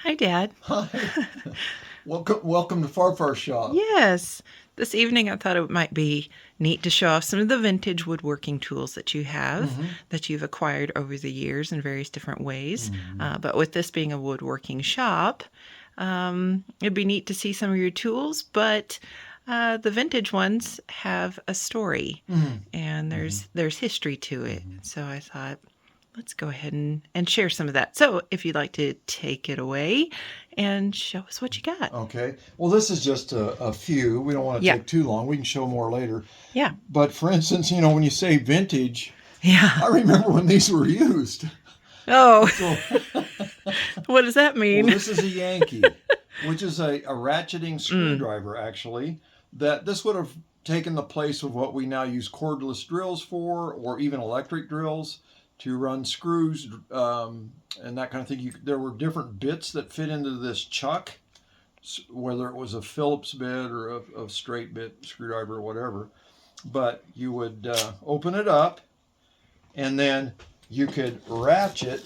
Hi, Dad. Hi. Welcome to FarFar Shop. Yes. This evening I thought it might be neat to show off some of the vintage woodworking tools that you have, that you've acquired over the years in various different ways. But with this being a woodworking shop, it'd be neat to see some of your tools, but the vintage ones have a story and there's history to it. So I thought, let's go ahead and share some of that. So if you'd like to take it away and show us what you got. Okay. Well, this is just a few. We don't want to Yeah. take too long. We can show more later. Yeah. But for instance, when you say vintage, Yeah. I remember when these were used. Oh, So, what does that mean? well, this is a Yankee, which is a ratcheting screwdriver, actually. This would have taken the place of what we now use cordless drills for, or even electric drills to run screws and that kind of thing. There were different bits that fit into this chuck, whether it was a Phillips bit or a straight bit screwdriver or whatever. But you would open it up, and then you could ratchet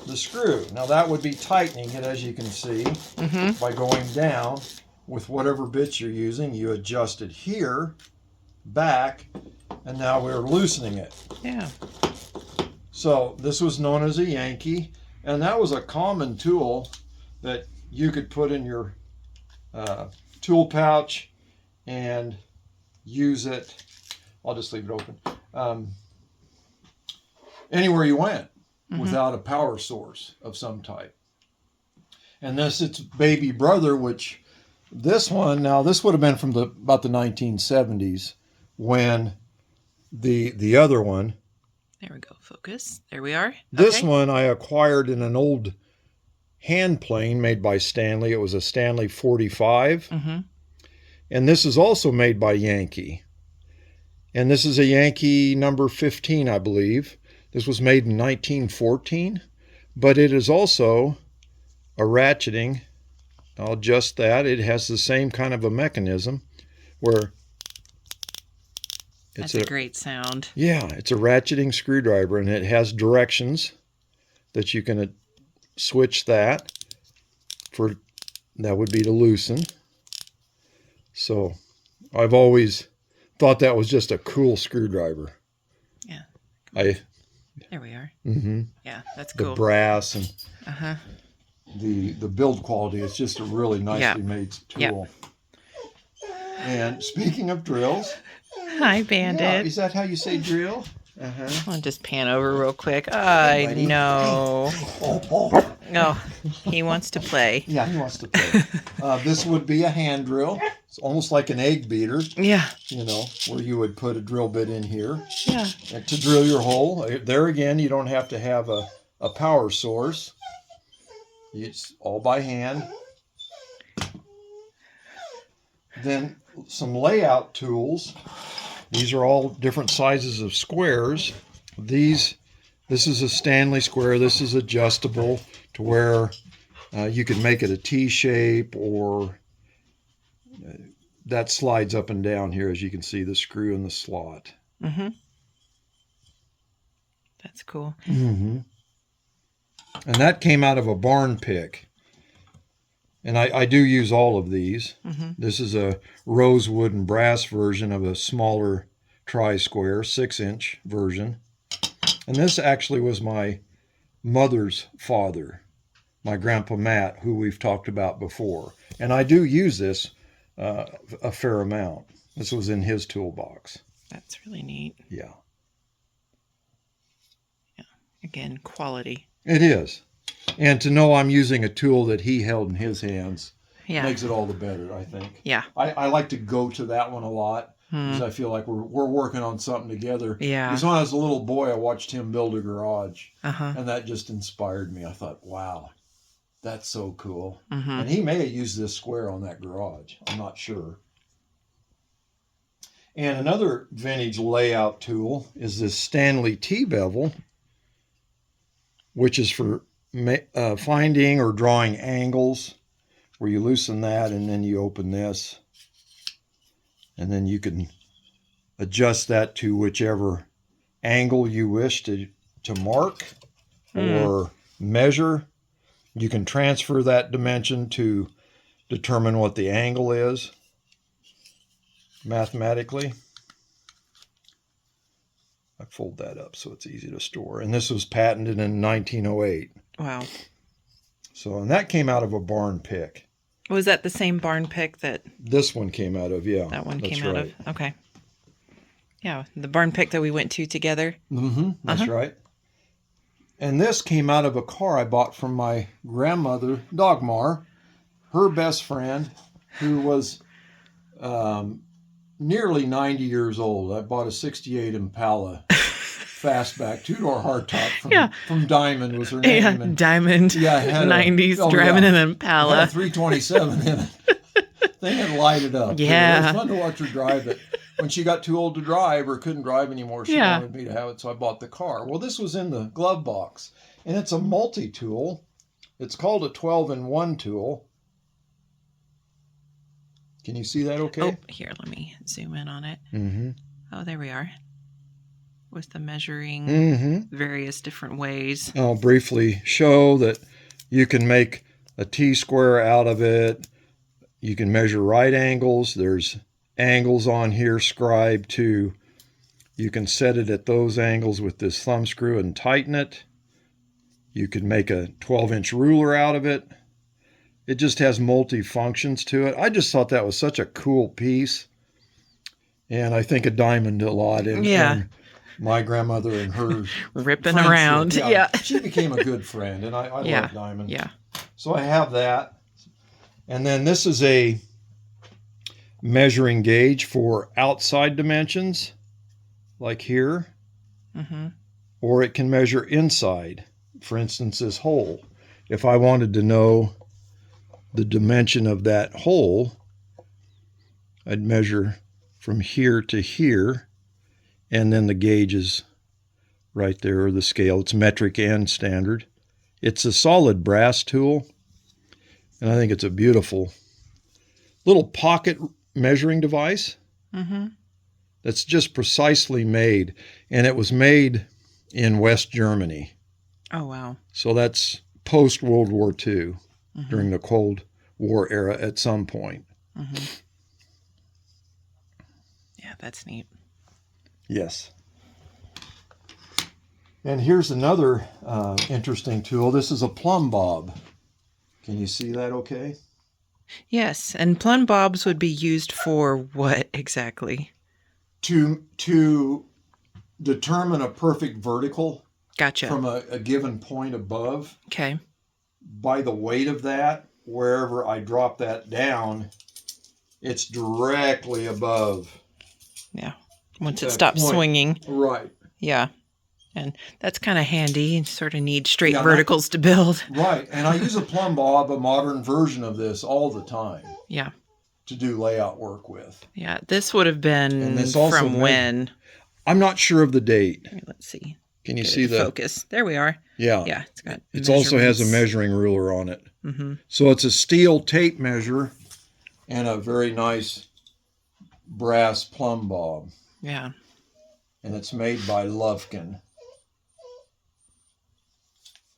the screw. Now that would be tightening it, as you can see, by going down with whatever bits you're using. You adjust it here, back, and now we're loosening it. Yeah. So this was known as a Yankee, and that was a common tool that you could put in your tool pouch and use it. I'll just leave it open. Anywhere you went without a power source of some type. And this, its baby brother, which this one, now this would have been from about the 1970s, when the other one, There we go. Focus. There we are. this Okay. one I acquired in an old hand plane made by Stanley. It was a Stanley 45. And this is also made by Yankee. And this is a Yankee number 15, I believe. This was made in 1914. But it is also a ratcheting. I'll adjust that. It has the same kind of a mechanism where That's a great sound. Yeah, it's a ratcheting screwdriver, and it has directions that you can switch that would be to loosen. So I've always thought that was just a cool screwdriver. Yeah. There we are. Yeah, that's The cool. brass and the build quality is just a really nicely made tool. And speaking of drills, Hi, Bandit. yeah, is that how you say drill? I'll just pan over real quick. I know. Oh, he wants to play. Yeah, he wants to play. This would be a hand drill. It's almost like an egg beater. Yeah. Where you would put a drill bit in here. Yeah. To drill your hole. There again, you don't have to have a power source. It's all by hand. Then some layout tools. These are all different sizes of squares. This is a Stanley square. This is adjustable to where you can make it a T shape, or that slides up and down here, as you can see, the screw in the slot. That's cool. And that came out of a barn pick. And I do use all of these. This is a rosewood and brass version of a smaller tri-square, 6-inch version. And this actually was my mother's father, my Grandpa Matt, who we've talked about before. And I do use this a fair amount. This was in his toolbox. That's really neat. Yeah. Yeah. Again, quality. It is. And to know I'm using a tool that he held in his hands makes it all the better, I think. Yeah. I like to go to that one a lot because I feel like we're working on something together. Yeah. Because when I was a little boy, I watched him build a garage, and that just inspired me. I thought, wow, that's so cool. And he may have used this square on that garage. I'm not sure. And another vintage layout tool is this Stanley T-bevel, which is for finding or drawing angles, where you loosen that and then you open this, and then you can adjust that to whichever angle you wish to mark or measure. You can transfer that dimension to determine what the angle is mathematically. I fold that up so it's easy to store. And this was patented in 1908. Wow. So, and that came out of a barn pick. Was that the same barn pick that This one came out of? Yeah. that one that's came out right. of? Okay. Yeah, the barn pick that we went to together. Mm-hmm. That's right. And this came out of a car I bought from my grandmother, Dagmar, her best friend, who was nearly 90 years old. I bought a 68 Impala fastback, two-door hardtop from Diamond was her name. Yeah, and Diamond. Yeah, it had 90s driving an It Impala. had a 327 in it. Thing had lighted up. Yeah. It was fun to watch her drive it. When she got too old to drive or couldn't drive anymore, she wanted me to have it, so I bought the car. Well, this was in the glove box, and it's a multi-tool. It's called a 12-in-1 tool. Can you see that okay? Oh, here, let me zoom in on it. Mm-hmm. Oh, there we are. With the measuring various different ways. I'll briefly show that you can make a T-square out of it. You can measure right angles. There's angles on here scribed to. You can set it at those angles with this thumb screw and tighten it. You could make a 12-inch ruler out of it. It just has multi-functions to it. I just thought that was such a cool piece. And I think of Diamond a lot. And my grandmother and her ripping friendship. around. Yeah. She became a good friend, and I love Diamond. Yeah. So I have that. And then this is a measuring gauge for outside dimensions, like here. Or it can measure inside. For instance, this hole. If I wanted to know the dimension of that hole, I'd measure from here to here, and then the gauge is right there, or the scale. It's metric and standard. It's a solid brass tool, and I think it's a beautiful little pocket measuring device that's just precisely made, and it was made in West Germany. Oh, wow. So that's post-World War II, during the Cold War era at some point. Yeah, that's neat. Yes. And here's another interesting tool. This is a plumb bob. Can you see that okay? Yes, and plumb bobs would be used for what exactly? To determine a perfect vertical. Gotcha. From a given point above. Okay. By the weight of that, wherever I drop that down, it's directly above. Yeah. Once it stops swinging. Right. Yeah. And that's kind of handy. You sort of need straight verticals to build. Right. And I use a plumb bob, a modern version of this, all the time. Yeah. To do layout work with. Yeah. This would have been also from when? I'm not sure of the date. Let's see. Can you see the focus? There we are. Yeah. Yeah. It's got. It also has a measuring ruler on it. So it's a steel tape measure and a very nice brass plumb bob. Yeah. And it's made by Lufkin.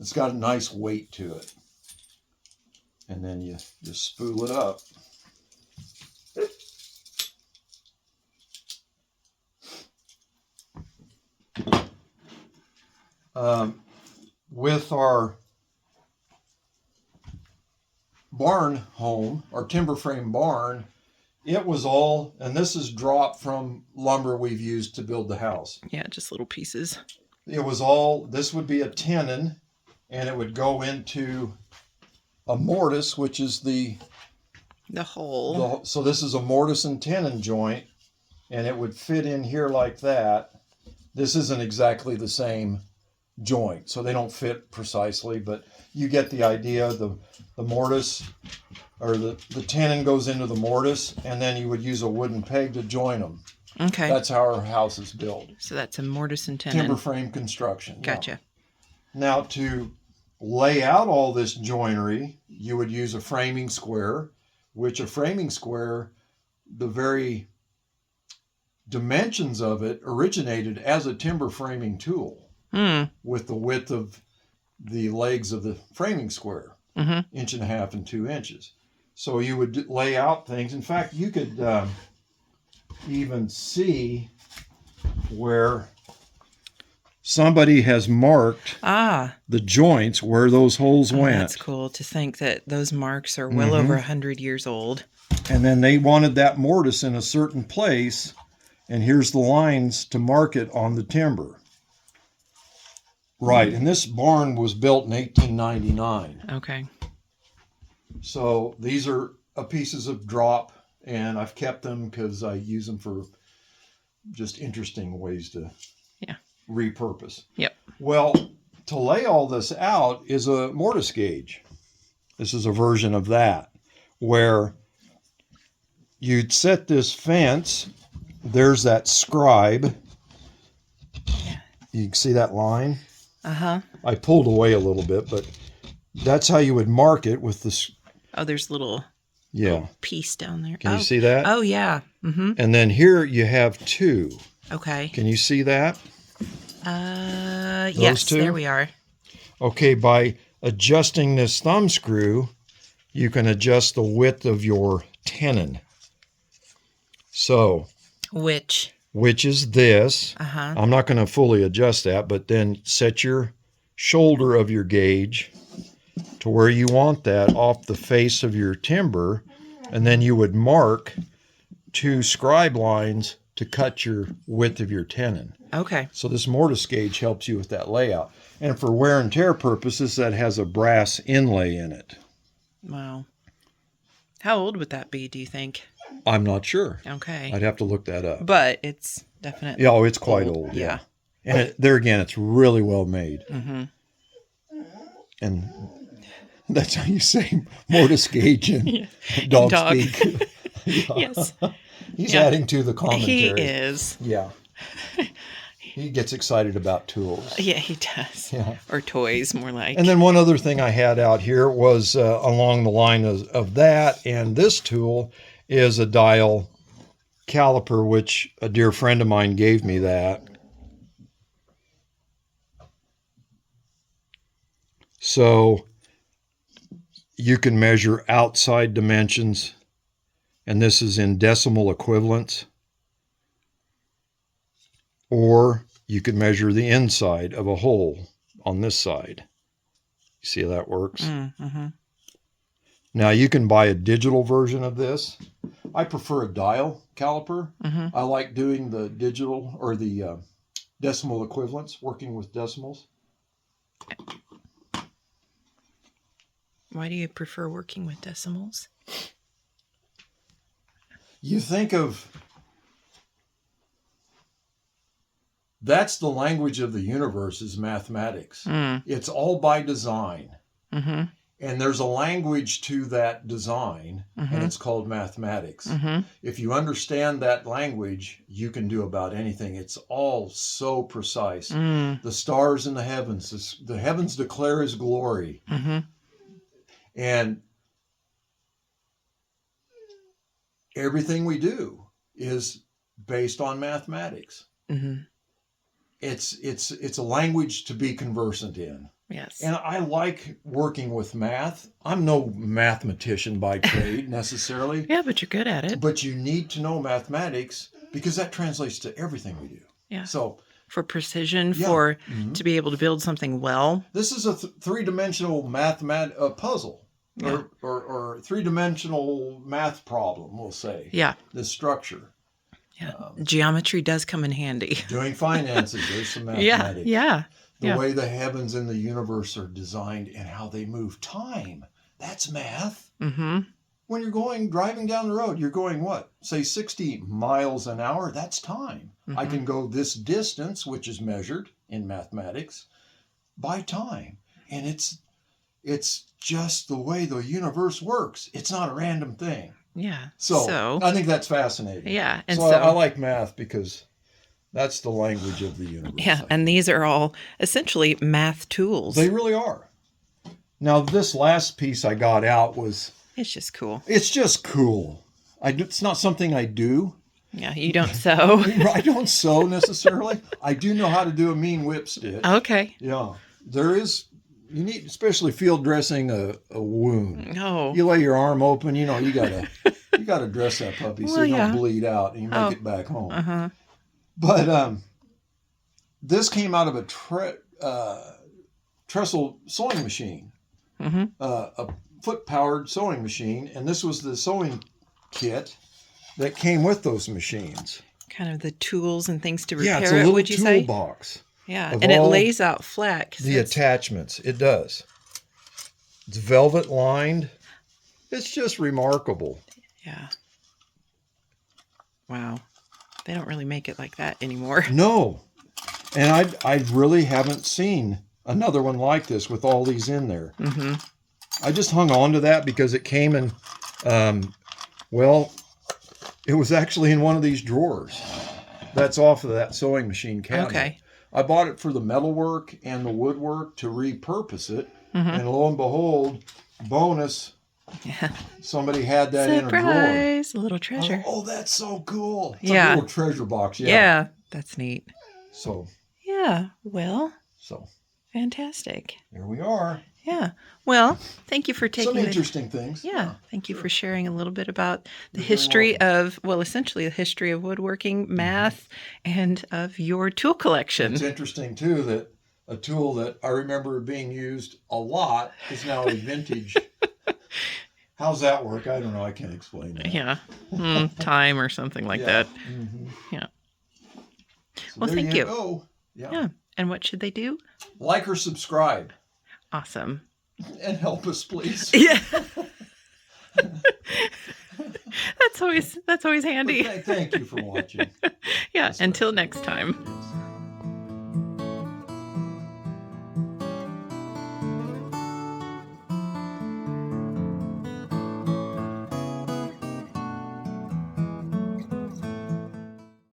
It's got a nice weight to it. And then you just spool it up. With our barn home, our timber frame barn, it was all, and this is dropped from lumber we've used to build the house. Yeah, just little pieces. It was all, this would be a tenon, and it would go into a mortise, which is the hole. So this is a mortise and tenon joint, and it would fit in here like that. This isn't exactly the same joint, so they don't fit precisely, but you get the idea. The mortise, or the tenon goes into the mortise, and then you would use a wooden peg to join them. Okay. That's how our house is built. So that's a mortise and tenon. Timber frame construction. Gotcha. Now to lay out all this joinery, you would use a framing square, which a framing square, the very dimensions of it originated as a timber framing tool with the width of the legs of the framing square. inch and a half and 2 inches. So you would lay out things. In fact, you could even see where somebody has marked the joints where those holes went. That's cool to think that those marks are well over 100 years old. And then they wanted that mortise in a certain place, and here's the lines to mark it on the timber. Right, and this barn was built in 1899. Okay. So these are pieces of drop, and I've kept them because I use them for just interesting ways to repurpose. Yep. Well, to lay all this out is a mortise gauge. This is a version of that, where you'd set this fence. There's that scribe. You can see that line? I pulled away a little bit, but that's how you would mark it with this. Oh, there's little piece down there. Can you see that? Oh, yeah. And then here you have 2. Okay. Can you see that? Yes, two? There we are. Okay, by adjusting this thumb screw, you can adjust the width of your tenon. So, which is this. I'm not going to fully adjust that, but then set your shoulder of your gauge to where you want that off the face of your timber, and then you would mark 2 scribe lines to cut your width of your tenon. Okay. So this mortise gauge helps you with that layout. And for wear and tear purposes, that has a brass inlay in it. Wow. How old would that be, do you think? I'm not sure. Okay. I'd have to look that up. But it's definitely it's quite old. Yeah. And there again, it's really well made. And that's how you say mortise gauge in dog speak. Yes. He's adding to the commentary. He is. Yeah. He gets excited about tools. Yeah, he does. Yeah. Or toys, more like. And then one other thing I had out here was along the line of that, and this tool is a dial caliper, which a dear friend of mine gave me that. So you can measure outside dimensions, and this is in decimal equivalents. Or you could measure the inside of a hole on this side. You see how that works? Now you can buy a digital version of this. I prefer a dial caliper. I like doing the digital or the decimal equivalents, working with decimals. Why do you prefer working with decimals? You think of... That's the language of the universe, is mathematics. It's all by design. And there's a language to that design, and it's called mathematics. If you understand that language, you can do about anything. It's all so precise. The stars in the heavens, the heavens declare his glory. And everything we do is based on mathematics. It's a language to be conversant in. Yes. And I like working with math. I'm no mathematician by trade necessarily. Yeah, but you're good at it. But you need to know mathematics because that translates to everything we do. Yeah. So for precision, to be able to build something well. This is a three-dimensional puzzle. Or three-dimensional math problem, we'll say. Yeah. This structure. Yeah. Geometry does come in handy. Doing finances, there's some mathematics. The way the heavens and the universe are designed and how they move. Time, that's math. When you're driving down the road, you're going what? Say 60 miles an hour, that's time. I can go this distance, which is measured in mathematics, by time. And it's just the way the universe works. It's not a random thing. Yeah. So I think that's fascinating. Yeah. And so I like math because that's the language of the universe. Yeah. And these are all essentially math tools. They really are. Now, this last piece I got out was... It's just cool. It's just cool. It's not something I do. Yeah. You don't sew. I don't sew necessarily. I do know how to do a mean whip stitch. Okay. Yeah. There is... You need, especially field dressing a wound. Oh. You lay your arm open, you gotta dress that puppy so Well, you don't yeah. bleed out and you make Oh. it back home. Uh-huh. But this came out of a trestle sewing machine, a foot-powered sewing machine, and this was the sewing kit that came with those machines. Kind of the tools and things to repair Yeah, it's a little would you say? toolbox. Yeah, and it lays out flat. The attachments, it does. It's velvet lined. It's just remarkable. Yeah. Wow. They don't really make it like that anymore. No. And I really haven't seen another one like this with all these in there. Mm-hmm. I just hung on to that because it came in, well, it was actually in one of these drawers. That's off of that sewing machine cabinet. Okay. I bought it for the metalwork and the woodwork to repurpose it. Mm-hmm. And lo and behold, bonus, somebody had that in a drawer. Surprise! A little treasure. Oh, that's so cool. It's Yeah. like a little treasure box. Yeah. Yeah, that's neat. So. Yeah, well. So. Fantastic. There we are. Yeah. Well, thank you for taking some interesting things. Yeah. Thank you for sharing a little bit about the history of, well, essentially the history of woodworking, math, and of your tool collection. It's interesting, too, that a tool that I remember being used a lot is now a vintage. How's that work? I don't know. I can't explain that. Yeah. Time or something like that. Mm-hmm. Yeah. So well, thank you. Go. Yeah. And what should they do? Like or subscribe. Awesome. And help us, please. Yeah. That's always handy. Thank you for watching. Yeah. Until next time.